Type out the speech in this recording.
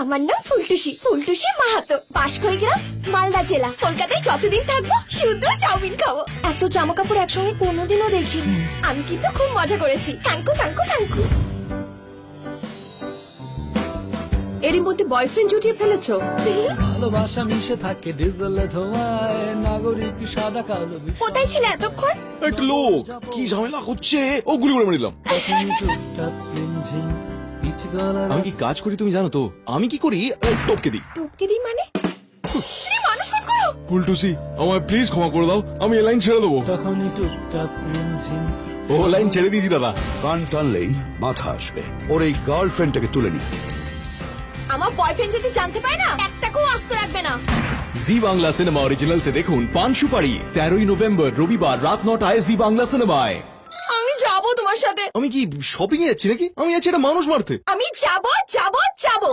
আমার নাম ফুলটুসি, ফুলটুসি মাহাতো, বাঁশখোল গ্রাম, মালদা জেলা। কলকাতায় যতদিন থাকবো শুধু চাউমিন খাবো। এত জামা কাপড় একসঙ্গে কোনোদিনও দেখিনি। আমি কিন্তু খুব মজা করেছি। Thank you thank you thank you. এরই মধ্যে বয়ফ্রেন্ড জুটিয়ে ফেলেছো? ভালোবাসা মিশে থাকে ডিজেলে ধোঁয়ায়, নাগরিক সাদা কালো কোথায় ছিলে এতক্ষণ? একটা লোক কি ঝামেলা করছে, ও গুলি করে মেরে দিলাম। আমি কি কাজ করি তুমি জানো তো? আমি কি করি, টপকে দিই। টপকে দিই মানে? মানুষ খুন করো। ফুলটুসি আমায় প্লিজ ক্ষমা করে দাও, আমি এই লাইন ছেড়ে দেবো। তখনই টুকটাক রিমঝিম। ও লাইন ছেড়ে দিয়েছি দাদা। কান টানলেই মাথা আসবে। ওর এই গার্লফ্রেন্ডটাকে তুলে নি। আমার বয়ফ্রেন্ড যদি জানতে পারে না, একটাকেও আস্ত রাখবে না। জি বাংলা সিনেমা অরিজিনাল সে দেখুন পান সুপারি 13ই নভেম্বর রবিবার রাত 9টায় জি বাংলা সিনেমায়। আমি যাবো তোমার সাথে। আমি কি শপিং এ যাচ্ছি নাকি? আমি যাচ্ছি একটা মানুষ মারতে। আমি যাবো যাবো যাবো।